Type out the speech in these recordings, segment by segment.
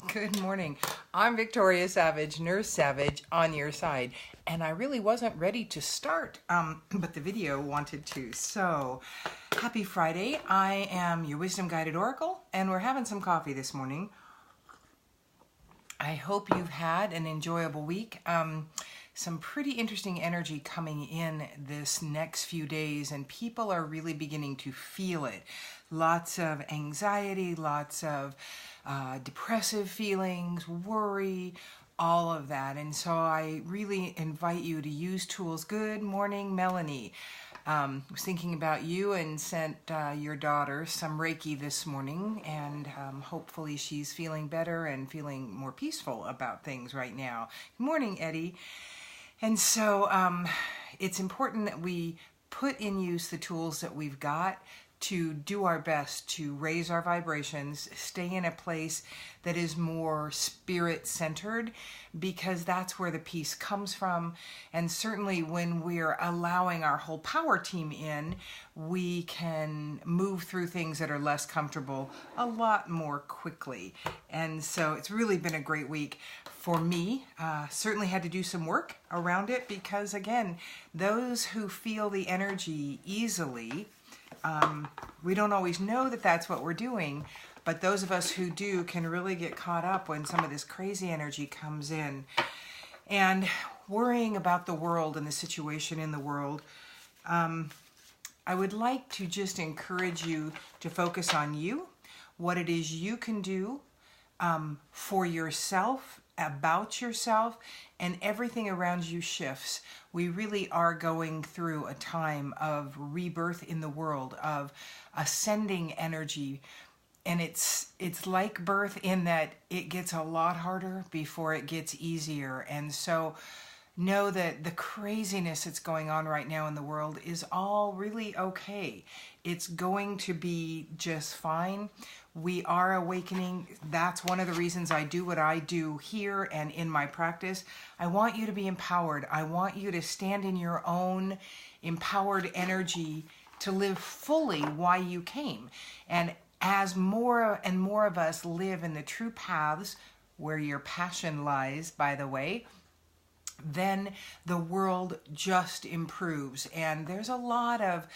Good morning. I'm Victoria Savage, Nurse Savage, on your side. And I really wasn't ready to start, but the video wanted to. So, happy Friday. I am your Wisdom Guided Oracle, and we're having some coffee this morning. I hope you've had an enjoyable week. Some pretty interesting energy coming in this next few days, and people are really beginning to feel it. Lots of anxiety, lots of depressive feelings, worry, all of that. And so I really invite you to use tools. Good morning, Melanie. I was thinking about you and sent your daughter some Reiki this morning, and hopefully she's feeling better and feeling more peaceful about things right now. Good morning, Eddie. And so it's important that we put in use the tools that we've got to do our best to raise our vibrations, stay in a place that is more spirit-centered, because that's where the peace comes from. And certainly when we're allowing our whole power team in, we can move through things that are less comfortable a lot more quickly. And so it's really been a great week for me. Certainly had to do some work around it because, again, those who feel the energy easily, we don't always know that that's what we're doing, but those of us who do can really get caught up when some of this crazy energy comes in. And worrying about the world and the situation in the world, I would like to just encourage you to focus on you, what it is you can do for yourself, about yourself, and everything around you shifts. We really are going through a time of rebirth in the world, of ascending energy, and it's like birth in that it gets a lot harder before it gets easier. And so know that the craziness that's going on right now in the world is all really okay. It's going to be just fine. We are awakening. That's one of the reasons I do what I do here and in my practice. I want you to be empowered. I want you to stand in your own empowered energy to live fully why you came. And as more and more of us live in the true paths where your passion lies, by the way, then the world just improves. And there's a lot of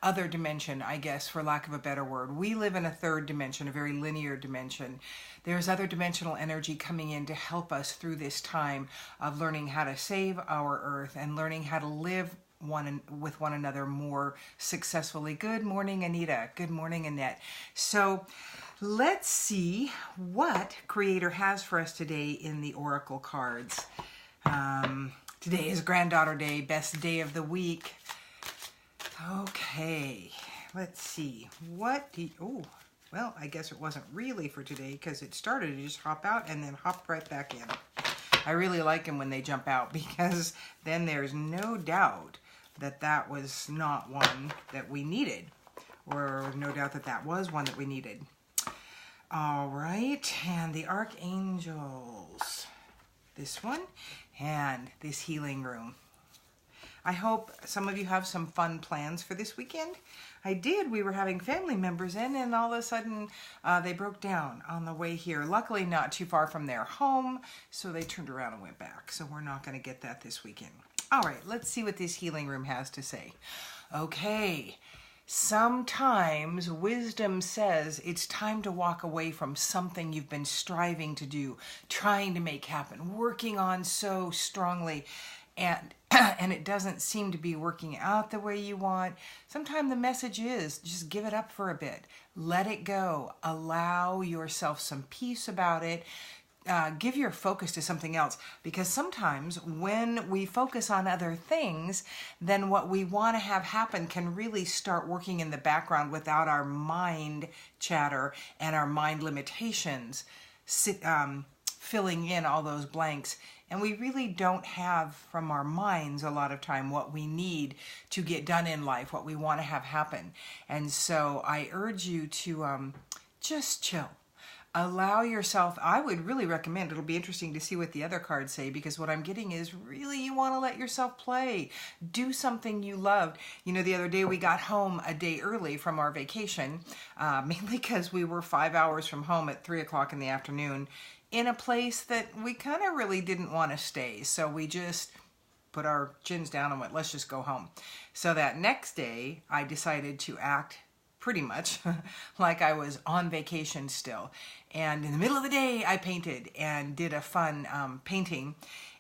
other dimension, I guess, for lack of a better word. We live in a third dimension, a very linear dimension. There's other dimensional energy coming in to help us through this time of learning how to save our earth and learning how to live with one another more successfully. Good morning, Anita. Good morning, Annette. So let's see what Creator has for us today in the Oracle cards. Today is Granddaughter Day, best day of the week. Okay, let's see. Oh, well, I guess it wasn't really for today because it started to just hop out and then hopped right back in. I really like them when they jump out because then there's no doubt that that was not one that we needed, or no doubt that that was one that we needed. All right, and the Archangels, this one, and this healing room. I hope some of you have some fun plans for this weekend. I did. We were having family members in, and all of a sudden they broke down on the way here. Luckily not too far from their home, so they turned around and went back. So we're not going to get that this weekend. All right, let's see what this healing room has to say. Okay, sometimes wisdom says it's time to walk away from something you've been striving to do, trying to make happen, working on so strongly, and it doesn't seem to be working out the way you want. Sometimes the message is just give it up for a bit. Let it go. Allow yourself some peace about it. Give your focus to something else, because sometimes when we focus on other things, then what we want to have happen can really start working in the background without our mind chatter and our mind limitations filling in all those blanks. And we really don't have from our minds a lot of time what we need to get done in life, what we want to have happen. And so I urge you to just chill. Allow yourself, I would really recommend, it'll be interesting to see what the other cards say, because what I'm getting is really you want to let yourself play. Do something you loved. You know, the other day we got home a day early from our vacation, mainly because we were 5 hours from home at 3 o'clock in the afternoon in a place that we kind of really didn't want to stay. So we just put our chins down and went, let's just go home. So that next day I decided to act pretty much like I was on vacation still. And in the middle of the day, I painted and did a fun painting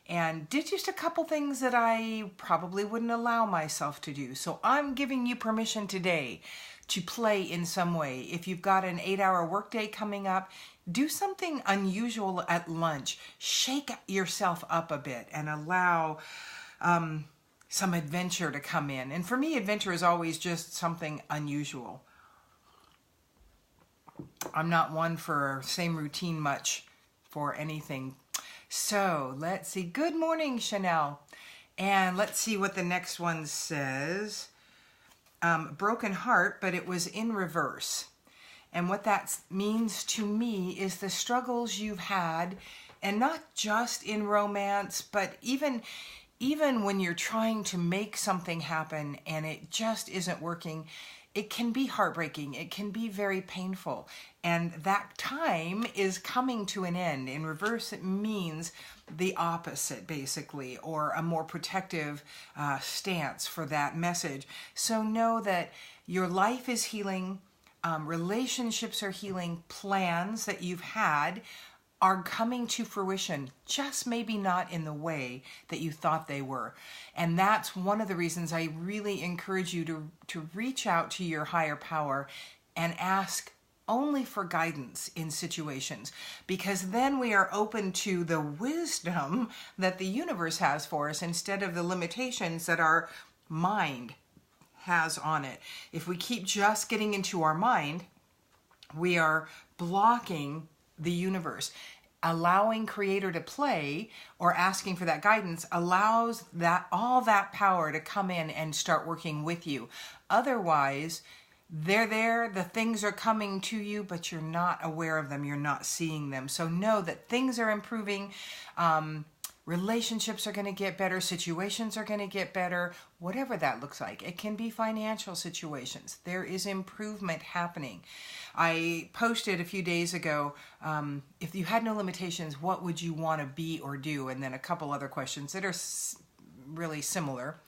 and did just a couple things that I probably wouldn't allow myself to do. So I'm giving you permission today to play in some way. If you've got an 8-hour workday coming up, do something unusual at lunch. Shake yourself up a bit and allow some adventure to come in. And for me, adventure is always just something unusual. I'm not one for same routine much for anything. So let's see. Good morning, Chanel. And let's see what the next one says. Broken heart, but it was in reverse. And what that means to me is the struggles you've had, and not just in romance, but even when you're trying to make something happen and it just isn't working, it can be heartbreaking. It can be very painful. And that time is coming to an end. In reverse, it means the opposite, basically, or a more protective stance for that message. So know that your life is healing, relationships are healing, plans that you've had are coming to fruition, just maybe not in the way that you thought they were. And that's one of the reasons I really encourage you to reach out to your higher power and ask only for guidance in situations, because then we are open to the wisdom that the universe has for us instead of the limitations that our mind has on it. If we keep just getting into our mind, we are blocking the universe. Allowing Creator to play or asking for that guidance allows that all that power to come in and start working with you. Otherwise, they're there, the things are coming to you, but you're not aware of them, you're not seeing them. So know that things are improving, relationships are going to get better, situations are going to get better, whatever that looks like. It can be financial situations. There is improvement happening. I posted a few days ago, if you had no limitations, what would you want to be or do? And then a couple other questions that are really similar.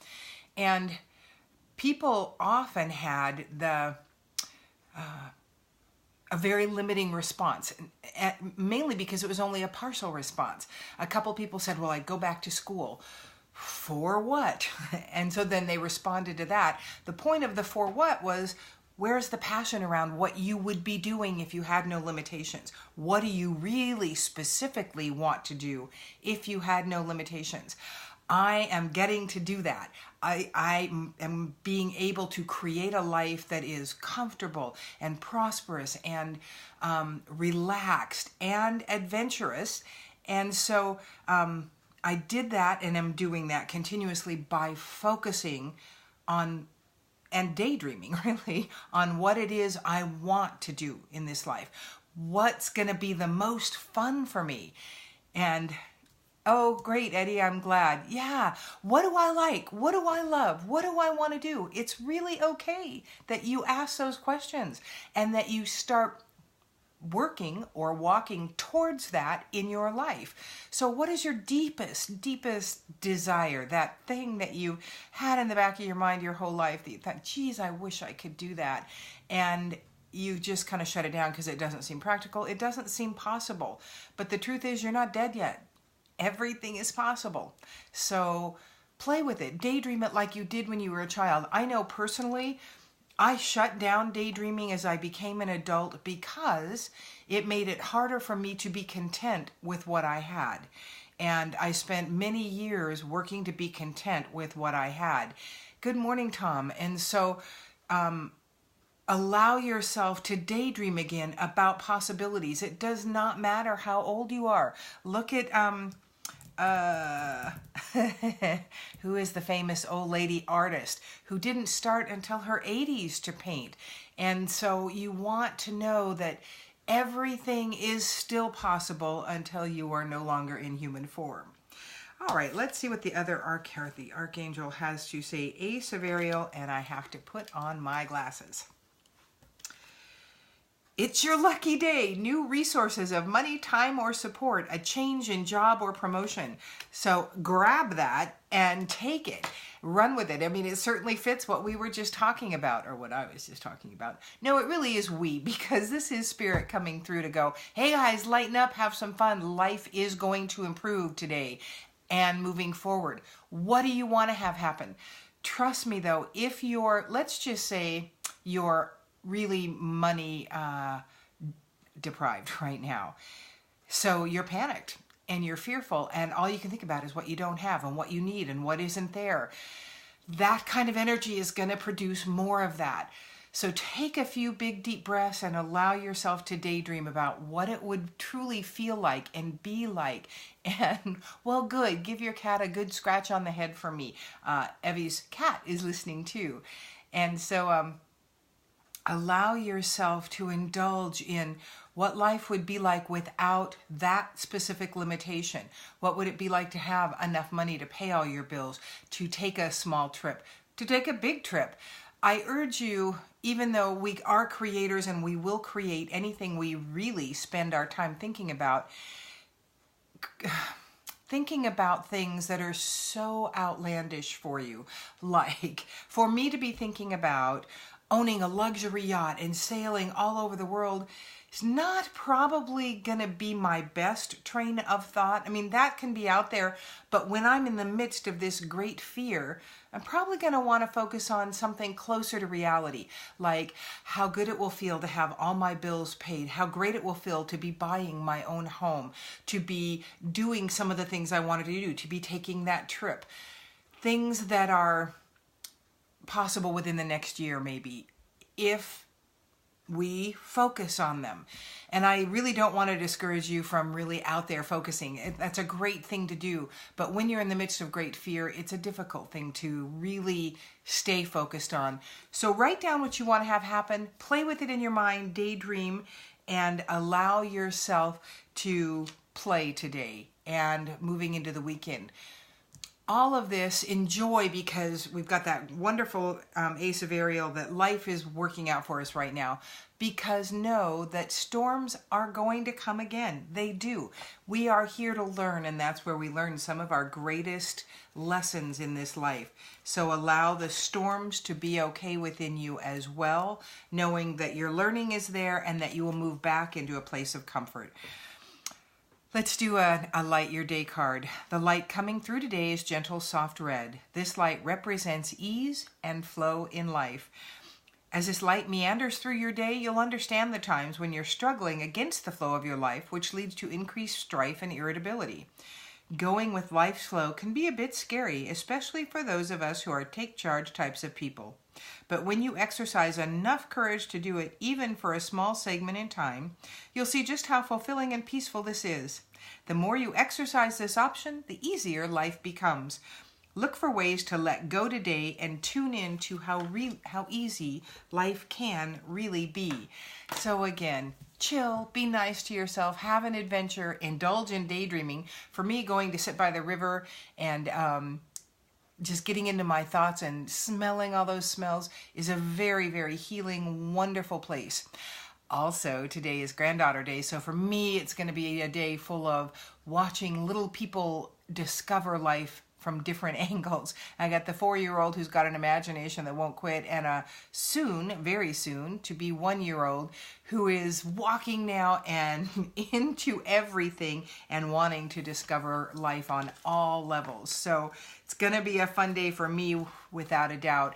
And people often had a very limiting response, mainly because it was only a partial response. A couple people said, well, I'd go back to school. For what? And so then they responded to that. The point of the for what was, where's the passion around what you would be doing if you had no limitations? What do you really specifically want to do if you had no limitations? I am getting to do that. I am being able to create a life that is comfortable and prosperous and relaxed and adventurous. And so I did that and am doing that continuously by focusing on and daydreaming, really, on what it is I want to do in this life. What's going to be the most fun for me? And oh, great, Eddie, I'm glad. Yeah, what do I like? What do I love? What do I want to do? It's really okay that you ask those questions and that you start working or walking towards that in your life. So what is your deepest desire? That thing that you had in the back of your mind your whole life that you thought, geez, I wish I could do that. And you just kind of shut it down because it doesn't seem practical. It doesn't seem possible. But the truth is, you're not dead yet. Everything is possible. So play with it. Daydream it like you did when you were a child. I know personally, I shut down daydreaming as I became an adult because it made it harder for me to be content with what I had. And I spent many years working to be content with what I had. Good morning, Tom. And so allow yourself to daydream again about possibilities. It does not matter how old you are. Look at who is the famous old lady artist who didn't start until her 80s to paint. And so you want to know that Everything is still possible until you are no longer in human form. All right, let's see what the other the archangel has to say. Ace of Ariel, and I have to put on my glasses. It's your lucky day. New resources of money, time, or support. A change in job or promotion. So grab that and take it. Run with it. I mean, it certainly fits what we were just talking about, or what I was just talking about. No, it really is we, because this is Spirit coming through to go, hey guys, lighten up, have some fun. Life is going to improve today and moving forward. What do you want to have happen? Trust me though, if you're, let's just say you're really money deprived right now. So you're panicked and you're fearful, and all you can think about is what you don't have and what you need and what isn't there. That kind of energy is going to produce more of that. So take a few big deep breaths and allow yourself to daydream about what it would truly feel like and be like. And well, good. Give your cat a good scratch on the head for me. Evie's cat is listening too. And so allow yourself to indulge in what life would be like without that specific limitation. What would it be like to have enough money to pay all your bills, to take a small trip, to take a big trip? I urge you, even though we are creators and we will create anything we really spend our time thinking about things that are so outlandish for you. Like for me to be thinking about owning a luxury yacht and sailing all over the world is not probably going to be my best train of thought. I mean, that can be out there, but when I'm in the midst of this great fear, I'm probably going to want to focus on something closer to reality, like how good it will feel to have all my bills paid, how great it will feel to be buying my own home, to be doing some of the things I wanted to do, to be taking that trip. Things that are possible within the next year, maybe, if we focus on them. And I really don't want to discourage you from really out there focusing. That's a great thing to do. But when you're in the midst of great fear, it's a difficult thing to really stay focused on. So write down what you want to have happen, play with it in your mind, daydream, and allow yourself to play today and moving into the weekend. All of this, enjoy, because we've got that wonderful Ace of Ariel that life is working out for us right now. Because know that storms are going to come again. They do. We are here to learn, and that's where we learn some of our greatest lessons in this life. So allow the storms to be okay within you as well, knowing that your learning is there and that you will move back into a place of comfort. Let's do a light your day card. The light coming through today is gentle, soft red. This light represents ease and flow in life. As this light meanders through your day, you'll understand the times when you're struggling against the flow of your life, which leads to increased strife and irritability. Going with life's flow can be a bit scary, especially for those of us who are take-charge types of people. But when you exercise enough courage to do it, even for a small segment in time, you'll see just how fulfilling and peaceful this is. The more you exercise this option, the easier life becomes. Look for ways to let go today and tune in to how easy life can really be. So again, chill, be nice to yourself, have an adventure, indulge in daydreaming. For me, going to sit by the river and just getting into my thoughts and smelling all those smells is a very, very healing, wonderful place. Also, today is Granddaughter Day, so for me, it's going to be a day full of watching little people discover life from different angles. I got the 4-year-old who's got an imagination that won't quit, and a soon, very soon, to be 1-year-old who is walking now and into everything and wanting to discover life on all levels. So it's going to be a fun day for me, without a doubt.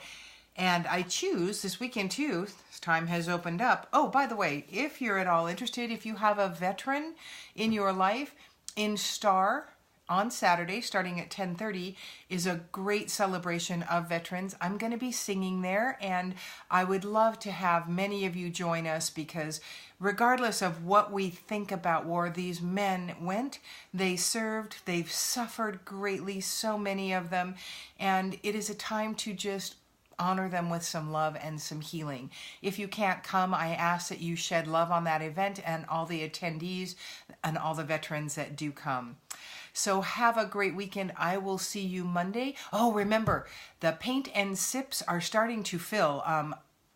And I choose this weekend too, this time has opened up. Oh, by the way, if you're at all interested, if you have a veteran in your life, in Star on Saturday, starting at 10:30, is a great celebration of veterans. I'm going to be singing there, and I would love to have many of you join us, because regardless of what we think about war, these men went, they served, they've suffered greatly, so many of them, and it is a time to just honor them with some love and some healing. If you can't come, I ask that you shed love on that event and all the attendees and all the veterans that do come. So have a great weekend. I will see you Monday. Oh, remember, the paint and sips are starting to fill.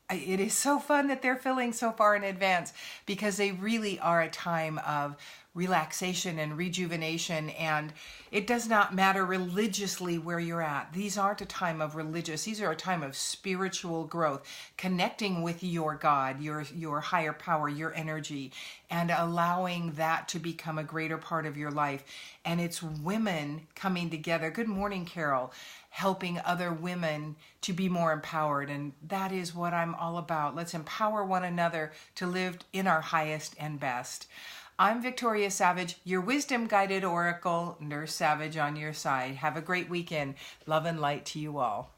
It is so fun that they're filling so far in advance because they really are a time of relaxation and rejuvenation, and it does not matter religiously where you're at. These aren't a time of religious, these are a time of spiritual growth, connecting with your God, your higher power, your energy, and allowing that to become a greater part of your life. And it's women coming together. Good morning, Carol. Helping other women to be more empowered, and that is what I'm all about. Let's empower one another to live in our highest and best. I'm Victoria Savage, your wisdom-guided oracle, Nurse Savage on your side. Have a great weekend. Love and light to you all.